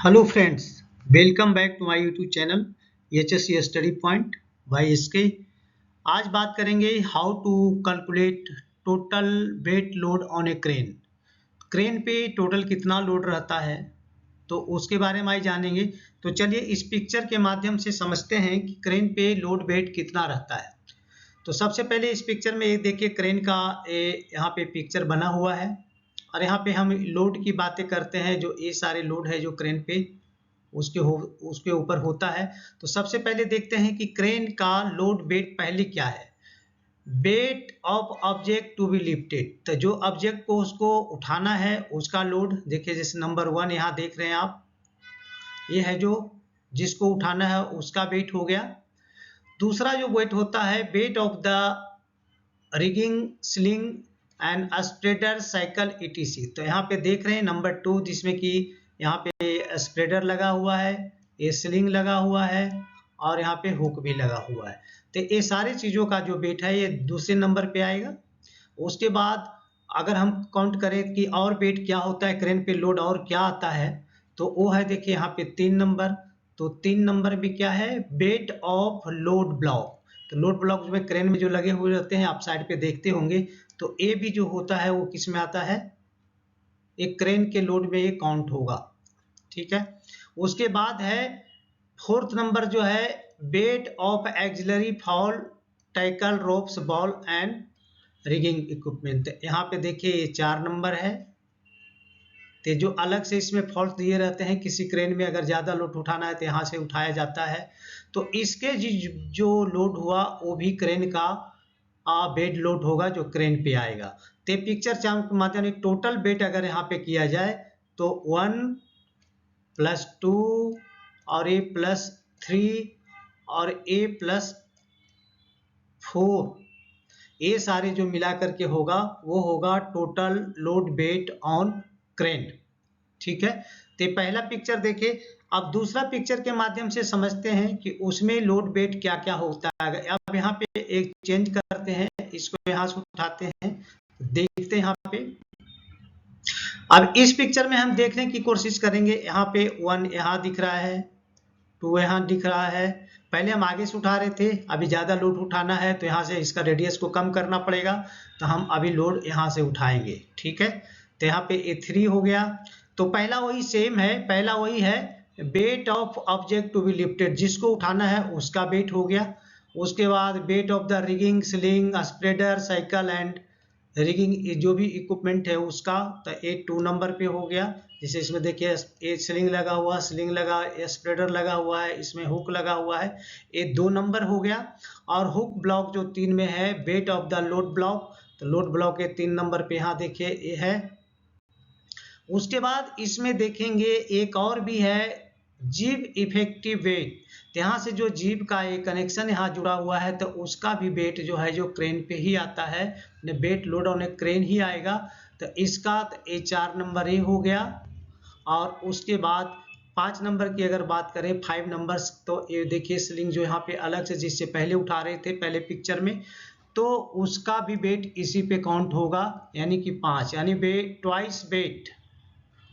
Hello friends, welcome back to my YouTube channel HSC study point by SK। आज बात करेंगे how to calculate total weight load on a crane. Crane पे total कितना load रहता है तो उसके बारे में आज जानेंगे। तो चलिए इस पिक्चर के माध्यम से समझते हैं कि क्रेन पे लोड वेट कितना रहता है। तो सबसे पहले इस पिक्चर में एक देखिए, क्रेन का यहाँ पे पिक्चर बना हुआ है और यहाँ पे हम लोड की बातें करते हैं। जो ये सारे लोड है जो क्रेन पे उसके ऊपर होता है। तो सबसे पहले देखते हैं कि क्रेन का लोड वेट पहले क्या है। Weight of object to be lifted, तो जो ऑब्जेक्ट को उसको उठाना है उसका लोड देखिए। जैसे नंबर 1 यहाँ देख रहे हैं आप, ये है जो जिसको उठाना है उसका वेट हो गया। दूसरा जो वेट होता है weight of the rigging, sling and spreader cycle ETC। तो यहाँ पे देख रहे हैं नंबर 2 जिसमें कि यहाँ पे स्प्रेडर लगा हुआ है, ये स्लिंग लगा हुआ है और यहाँ पे हुक भी लगा हुआ है। तो ये सारी चीज़ों का जो वेट है ये दूसरे नंबर पे आएगा। उसके बाद अगर हम काउंट करें कि और वेट क्या होता है क्रेन पे, लोड और क्या आता है, तो वो है देखिए यहाँ पे 3 नंबर। तो 3 नंबर भी क्या है, वेट ऑफ लोड ब्लॉक। तो लोड ब्लॉक में क्रेन में जो लगे हुए रहते हैं आप साइड पे देखते होंगे, तो ए भी जो होता है वो किस में आता है, एक क्रेन के लोड में ये काउंट होगा। ठीक है। उसके बाद है 4th नंबर जो है weight of axillary fall tackle ropes ball and rigging equipment. यहाँ पे देखिए ये 4 नंबर है। तो जो अलग से इसमें फॉल्ट दिए रहते हैं, किसी क्रेन में अगर ज़्यादा लोड उठाना है तो यहाँ से उठाया जाता है। तो इसके जो लोड हुआ वो भी क्रेन का वेट लोड होगा जो क्रेन पे आएगा। तो पिक्चर के माध्यम से टोटल वेट अगर यहाँ पे किया जाए तो 1 + 2 और A + 3 और A + 4, ये सारे जो मिला करके होगा वो होगा total load weight on crane. ठीक है। तो पहला पिक्चर देखिए। अब दूसरा पिक्चर के माध्यम से समझते हैं कि उसमें लोड वेट क्या क्या होता है। अब यहाँ पे एक चेंज करते हैं, इसको यहाँ से उठाते हैं, देखते हैं यहाँ पे। अब इस पिक्चर में हम देखने की कोशिश करेंगे। यहाँ पे 1 यहाँ दिख रहा है, 2 यहाँ दिख रहा है। पहले हम आगे से उठा रहे थे, अभी ज़्यादा लोड उठाना है तो यहाँ से इसका रेडियस को कम करना पड़ेगा। तो हम अभी लोड यहाँ से उठाएंगे। ठीक है। तो यहाँ पे A3 हो गया। तो पहला वही सेम है, पहला वही है weight of object to be lifted, जिसको उठाना है उसका वेट हो गया। उसके बाद weight of the rigging, sling, spreader cycle and rigging जो भी इक्विपमेंट है उसका, तो ये 2 नंबर पे हो गया। जैसे इसमें देखिए ये स्लिंग लगा हुआ, स्लिंग लगा, स्प्रेडर लगा हुआ है, इसमें हुक लगा हुआ है, ये 2 नंबर हो गया। और हुक ब्लॉक जो 3 में है weight of the load block, तो लोड ब्लॉक ये 3 नंबर पे यहाँ देखिए ये है। उसके बाद इसमें देखेंगे एक और भी है जीव इफेक्टिव वेट। यहाँ से जो जीव का एक कनेक्शन यहाँ जुड़ा हुआ है तो उसका भी वेट जो है जो क्रेन पे ही आता है, weight load on a crane ही आएगा। तो इसका तो ये 4 नंबर ही हो गया। और उसके बाद 5 नंबर की अगर बात करें, 5 नंबर्स, तो ये देखिए स्लिंग जो यहाँ पे अलग से जिससे पहले उठा रहे थे पहले पिक्चर में, तो उसका भी वेट इसी पे काउंट होगा, यानी कि 5, यानी weight twice weight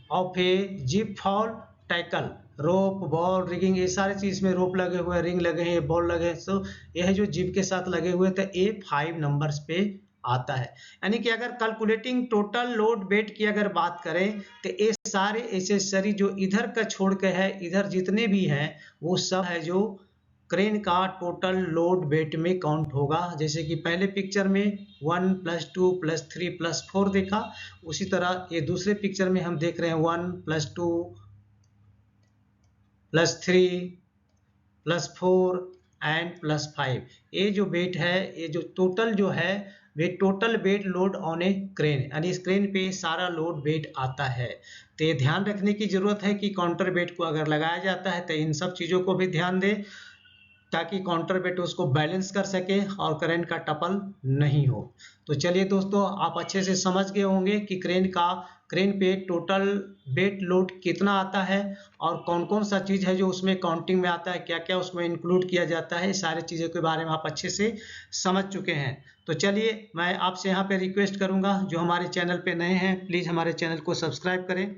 of a jib fall tackle rope ball rigging, ये सारे चीज में रोप लगे हुए, रिंग लगे हैं, बॉल लगे हैं। तो यह है जो जिप के साथ लगे हुए, तो ये 5 नंबर्स पे आता है। यानी कि अगर कैलकुलेटिंग टोटल लोड वेट की अगर बात करें तो ये सारे एसेसरी जो इधर का छोड़ के है, इधर जितने भी हैं वो सब है जो क्रेन का टोटल लोड वेट में काउंट होगा। जैसे कि पहले पिक्चर में 1 + 2 + 3 + 4 देखा, उसी तरह ये दूसरे पिक्चर में हम देख रहे हैं 1 + 2 + 3 + 4 एंड +5। ये जो वेट है, ये जो टोटल जो है वे total weight load on a crane, यानी इस क्रेन पे सारा लोड वेट आता है। तो ये ध्यान रखने की जरूरत है कि काउंटर वेट को अगर लगाया जाता है तो इन सब चीज़ों को भी ध्यान दें ताकि काउंटर वेट उसको बैलेंस कर सके और करंट का टपल नहीं हो। तो चलिए दोस्तों, आप अच्छे से समझ गए होंगे कि क्रेन पे टोटल वेट लोड कितना आता है और कौन कौन सा चीज़ है जो उसमें काउंटिंग में आता है, क्या क्या उसमें इंक्लूड किया जाता है, सारी चीज़ों के बारे में आप अच्छे से समझ चुके हैं। तो चलिए मैं आपसे यहाँ पे रिक्वेस्ट करूँगा, जो हमारे चैनल पे नए हैं प्लीज़ हमारे चैनल को सब्सक्राइब करें,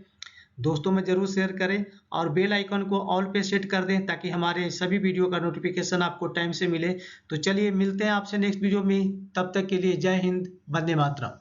दोस्तों में जरूर शेयर करें और बेल आइकन को ऑल पे सेट कर दें ताकि हमारे सभी वीडियो का नोटिफिकेशन आपको टाइम से मिले। तो चलिए मिलते हैं आपसे नेक्स्ट वीडियो में, तब तक के लिए जय हिंद, वंदे मातरम।